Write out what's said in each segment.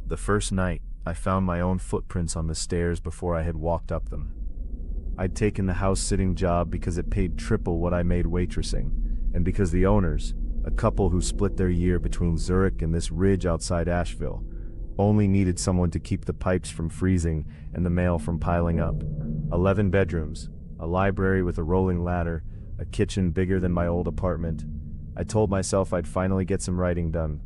The first night, I found my own footprints on the stairs before I had walked up them. I'd taken the house-sitting job because it paid triple what I made waitressing, and because the owners, a couple who split their year between Zurich and this ridge outside Asheville, only needed someone to keep the pipes from freezing and the mail from piling up. 11 bedrooms, a library with a rolling ladder, a kitchen bigger than my old apartment. I told myself I'd finally get some writing done.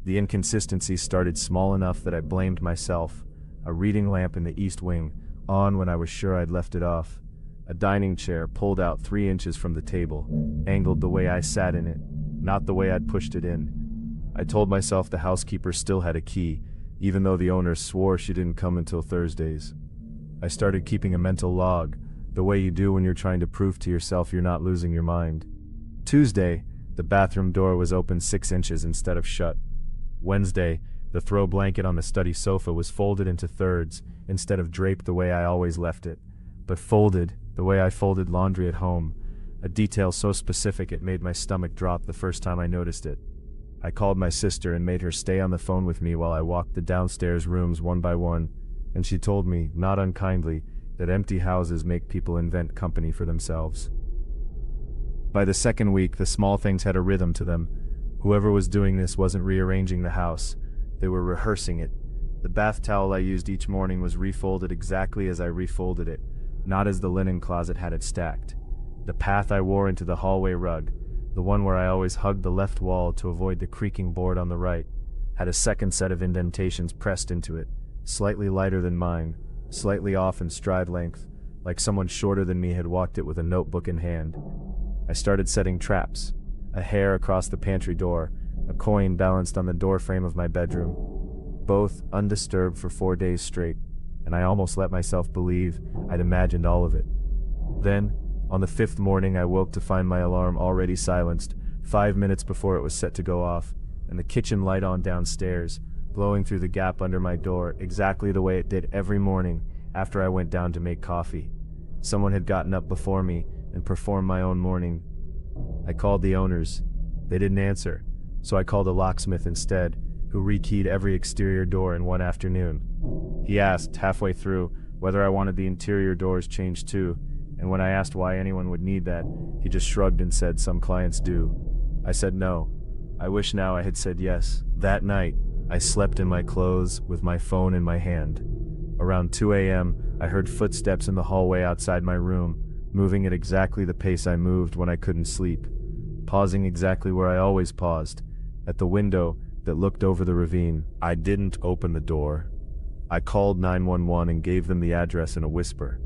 The inconsistencies started small enough that I blamed myself. A reading lamp in the east wing, on when I was sure I'd left it off. A dining chair pulled out 3 inches from the table, angled the way I sat in it, not the way I'd pushed it in. I told myself the housekeeper still had a key, even though the owner swore she didn't come until Thursdays. I started keeping a mental log, the way you do when you're trying to prove to yourself you're not losing your mind. Tuesday, the bathroom door was open 6 inches instead of shut. Wednesday, the throw blanket on the study sofa was folded into thirds instead of draped the way I always left it, but folded the way I folded laundry at home, a detail so specific it made my stomach drop the first time I noticed it. I called my sister and made her stay on the phone with me while I walked the downstairs rooms one by one, and she told me, not unkindly, that empty houses make people invent company for themselves. By the second week, the small things had a rhythm to them. Whoever was doing this wasn't rearranging the house. They were rehearsing it. The bath towel I used each morning was refolded exactly as I refolded it, not as the linen closet had it stacked. The path I wore into the hallway rug, the one where I always hugged the left wall to avoid the creaking board on the right, had a second set of indentations pressed into it, slightly lighter than mine, slightly off in stride length, like someone shorter than me had walked it with a notebook in hand. I started setting traps. A hair across the pantry door, a coin balanced on the doorframe of my bedroom. Both undisturbed for 4 days straight, and I almost let myself believe I'd imagined all of it. Then, on the 5th morning, I woke to find my alarm already silenced, 5 minutes before it was set to go off, and the kitchen light on downstairs, glowing through the gap under my door exactly the way it did every morning after I went down to make coffee. Someone had gotten up before me and performed my own morning. I called the owners. They didn't answer, so I called a locksmith instead, who rekeyed every exterior door in one afternoon. He asked, halfway through, whether I wanted the interior doors changed too, and when I asked why anyone would need that, he just shrugged and said some clients do. I said no. I wish now I had said yes. That night, I slept in my clothes with my phone in my hand. Around 2 a.m., I heard footsteps in the hallway outside my room, moving at exactly the pace I moved when I couldn't sleep, pausing exactly where I always paused, at the window that looked over the ravine. I didn't open the door. I called 911 and gave them the address in a whisper,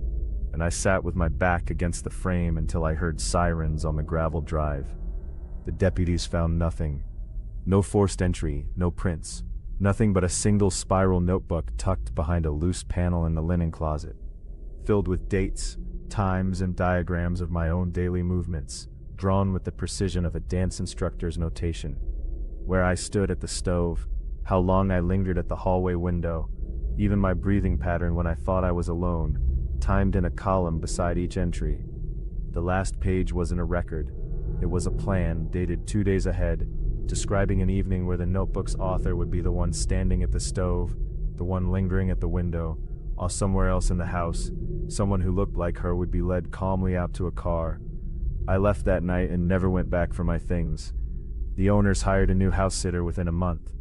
and I sat with my back against the frame until I heard sirens on the gravel drive. The deputies found nothing. No forced entry, no prints, nothing but a single spiral notebook tucked behind a loose panel in the linen closet, filled with dates, times, and diagrams of my own daily movements, drawn with the precision of a dance instructor's notation. Where I stood at the stove, how long I lingered at the hallway window, even my breathing pattern when I thought I was alone, timed in a column beside each entry. The last page wasn't a record. It was a plan dated 2 days ahead, describing an evening where the notebook's author would be the one standing at the stove, the one lingering at the window, or somewhere else in the house. Someone who looked like her would be led calmly out to a car. I left that night and never went back for my things. The owners hired a new house sitter within a month.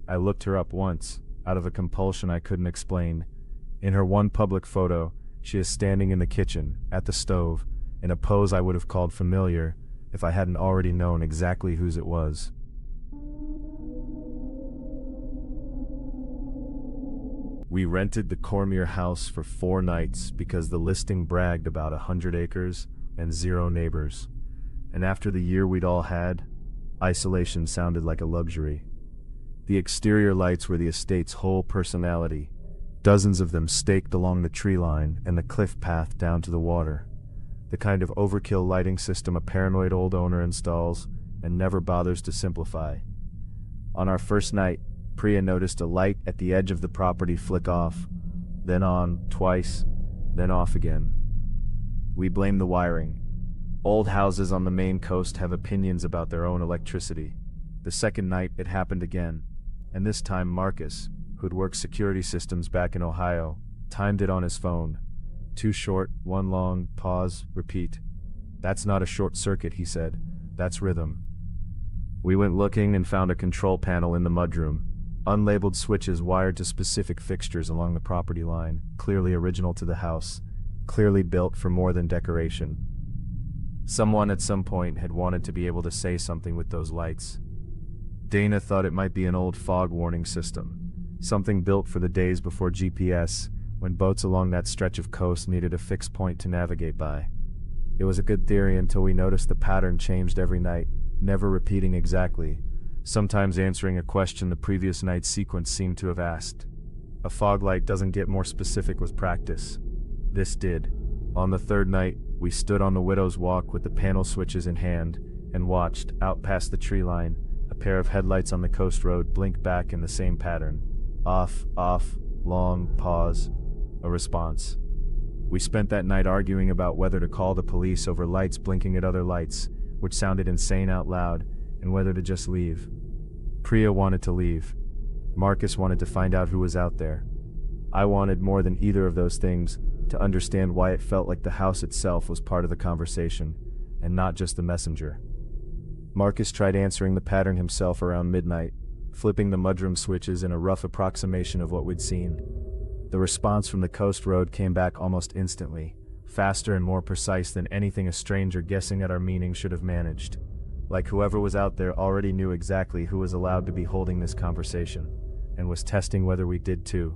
I looked her up once, out of a compulsion I couldn't explain. In her one public photo, she is standing in the kitchen, at the stove, in a pose I would have called familiar if I hadn't already known exactly whose it was. We rented the Cormier house for 4 nights because the listing bragged about 100 acres and 0 neighbors. And after the year we'd all had, isolation sounded like a luxury. The exterior lights were the estate's whole personality, dozens of them staked along the tree line and the cliff path down to the water. The kind of overkill lighting system a paranoid old owner installs and never bothers to simplify. On our first night, Priya noticed a light at the edge of the property flick off, then on twice, then off again. We blame the wiring. Old houses on the Maine coast have opinions about their own electricity. The second night it happened again, and this time Marcus, who'd worked security systems back in Ohio, timed it on his phone. 2 short, 1 long, pause, repeat. "That's not a short circuit," he said. "That's rhythm." We went looking and found a control panel in the mudroom. Unlabeled switches wired to specific fixtures along the property line, clearly original to the house, clearly built for more than decoration. Someone at some point had wanted to be able to say something with those lights. Dana thought it might be an old fog warning system, something built for the days before GPS, when boats along that stretch of coast needed a fixed point to navigate by. It was a good theory until we noticed the pattern changed every night, never repeating exactly, sometimes answering a question the previous night's sequence seemed to have asked. A fog light doesn't get more specific with practice. This did. On the 3rd night, we stood on the Widow's Walk with the panel switches in hand and watched, out past the tree line, a pair of headlights on the coast road blink back in the same pattern. Off, long, pause, a response. We spent that night arguing about whether to call the police over lights blinking at other lights, which sounded insane out loud, and whether to just leave. Priya wanted to leave. Marcus wanted to find out who was out there. I wanted more than either of those things to understand why it felt like the house itself was part of the conversation, and not just the messenger. Marcus tried answering the pattern himself around midnight, flipping the mudroom switches in a rough approximation of what we'd seen. The response from the coast road came back almost instantly, faster and more precise than anything a stranger guessing at our meaning should have managed. Like whoever was out there already knew exactly who was allowed to be holding this conversation, and was testing whether we did too.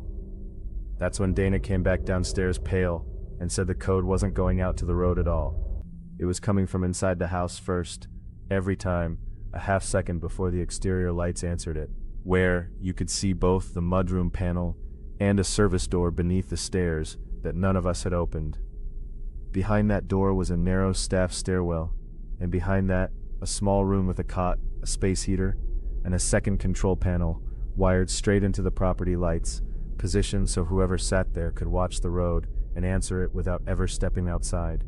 That's when Dana came back downstairs pale, and said the code wasn't going out to the road at all. It was coming from inside the house first, every time, a half second before the exterior lights answered it, where you could see both the mudroom panel and a service door beneath the stairs that none of us had opened. Behind that door was a narrow staff stairwell, and behind that, a small room with a cot, a space heater, and a second control panel wired straight into the property lights, positioned so whoever sat there could watch the road and answer it without ever stepping outside.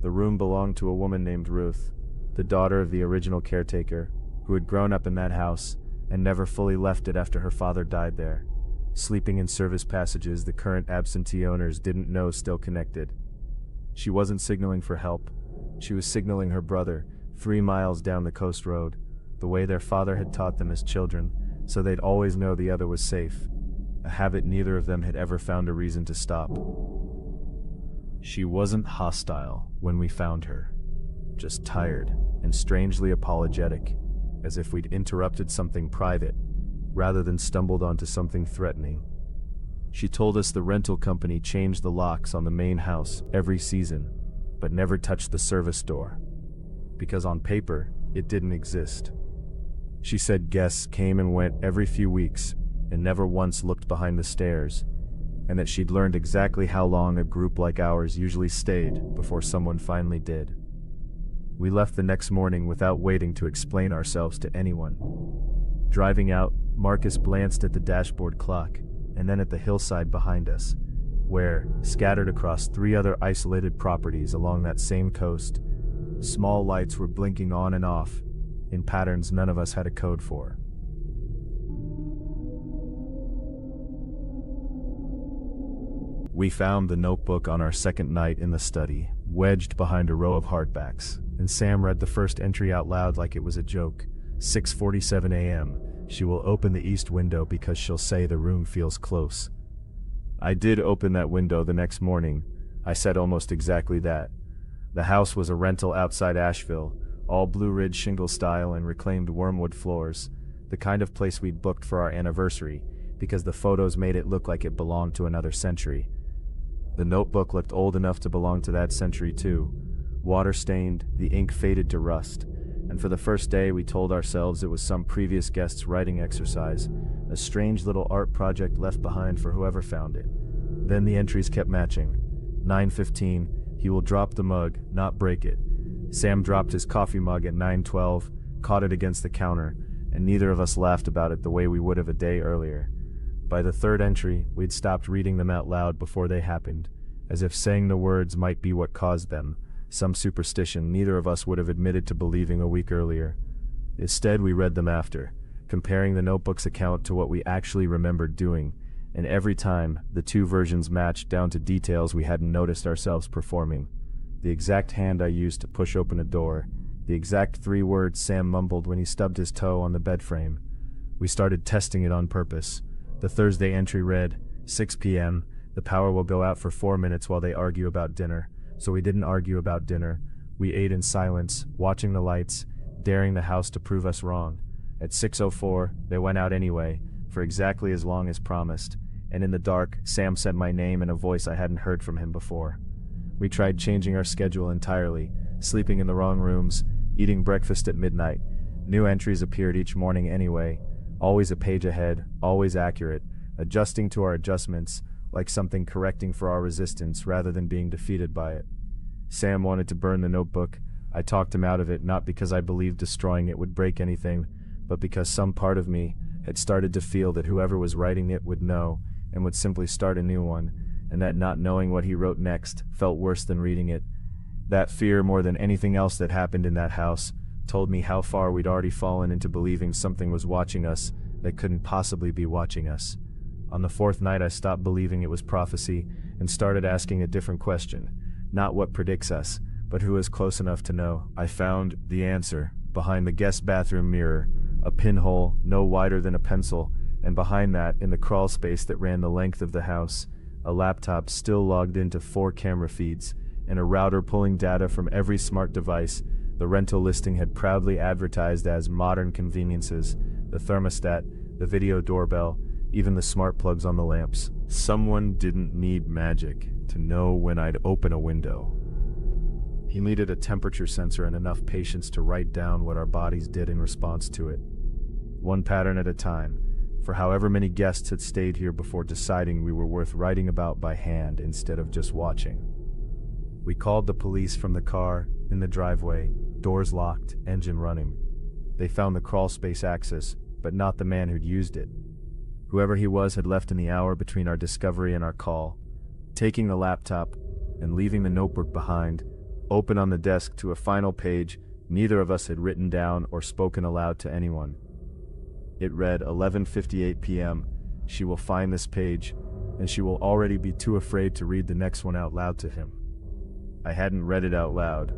The room belonged to a woman named Ruth, the daughter of the original caretaker, who had grown up in that house and never fully left it after her father died there, sleeping in service passages the current absentee owners didn't know still connected. She wasn't signaling for help. She was signaling her brother, 3 miles down the coast road, the way their father had taught them as children, so they'd always know the other was safe, a habit neither of them had ever found a reason to stop. She wasn't hostile when we found her, just tired and strangely apologetic, as if we'd interrupted something private, rather than stumbled onto something threatening. She told us the rental company changed the locks on the main house every season, but never touched the service door, because on paper, it didn't exist. She said guests came and went every few weeks, and never once looked behind the stairs, and that she'd learned exactly how long a group like ours usually stayed before someone finally did. We left the next morning without waiting to explain ourselves to anyone. Driving out, Marcus glanced at the dashboard clock, and then at the hillside behind us, where, scattered across 3 other isolated properties along that same coast, small lights were blinking on and off, in patterns none of us had a code for. We found the notebook on our second night in the study, wedged behind a row of hardbacks, and Sam read the first entry out loud like it was a joke. 6:47 a.m. She will open the east window because she'll say the room feels close. I did open that window the next morning. I said almost exactly that. The house was a rental outside Asheville, all Blue Ridge shingle style and reclaimed wormwood floors, the kind of place we'd booked for our anniversary, because the photos made it look like it belonged to another century. The notebook looked old enough to belong to that century too. Water-stained, the ink faded to rust, and for the first day we told ourselves it was some previous guest's writing exercise, a strange little art project left behind for whoever found it. Then the entries kept matching. 9:15, he will drop the mug, not break it. Sam dropped his coffee mug at 9:12, caught it against the counter, and neither of us laughed about it the way we would have a day earlier. By the third entry, we'd stopped reading them out loud before they happened, as if saying the words might be what caused them, some superstition neither of us would have admitted to believing a week earlier. Instead, we read them after, comparing the notebook's account to what we actually remembered doing, and every time, the two versions matched down to details we hadn't noticed ourselves performing. The exact hand I used to push open a door, the exact 3 words Sam mumbled when he stubbed his toe on the bed frame. We started testing it on purpose. The Thursday entry read, 6 p.m., the power will go out for 4 minutes while they argue about dinner. So we didn't argue about dinner. We ate in silence, watching the lights, daring the house to prove us wrong. At 6:04, they went out anyway, for exactly as long as promised, and in the dark, Sam said my name in a voice I hadn't heard from him before. We tried changing our schedule entirely, sleeping in the wrong rooms, eating breakfast at midnight. New entries appeared each morning anyway, always a page ahead, always accurate, adjusting to our adjustments, like something correcting for our resistance rather than being defeated by it. Sam wanted to burn the notebook. I talked him out of it, not because I believed destroying it would break anything, but because some part of me had started to feel that whoever was writing it would know and would simply start a new one, and that not knowing what he wrote next felt worse than reading it. That fear, more than anything else that happened in that house, told me how far we'd already fallen into believing something was watching us that couldn't possibly be watching us. On the 4th night, I stopped believing it was prophecy and started asking a different question. Not what predicts us, but who is close enough to know. I found the answer behind the guest bathroom mirror, a pinhole no wider than a pencil, and behind that, in the crawl space that ran the length of the house, a laptop still logged into 4 camera feeds, and a router pulling data from every smart device the rental listing had proudly advertised as modern conveniences, the thermostat, the video doorbell, even the smart plugs on the lamps. Someone didn't need magic to know when I'd open a window. He needed a temperature sensor and enough patience to write down what our bodies did in response to it. One pattern at a time, for however many guests had stayed here before deciding we were worth writing about by hand instead of just watching. We called the police from the car, in the driveway, doors locked, engine running. They found the crawl space access, but not the man who'd used it. Whoever he was had left in the hour between our discovery and our call, taking the laptop and leaving the notebook behind, open on the desk to a final page neither of us had written down or spoken aloud to anyone. It read 11:58 p.m. She will find this page, and she will already be too afraid to read the next one out loud to him. I hadn't read it out loud.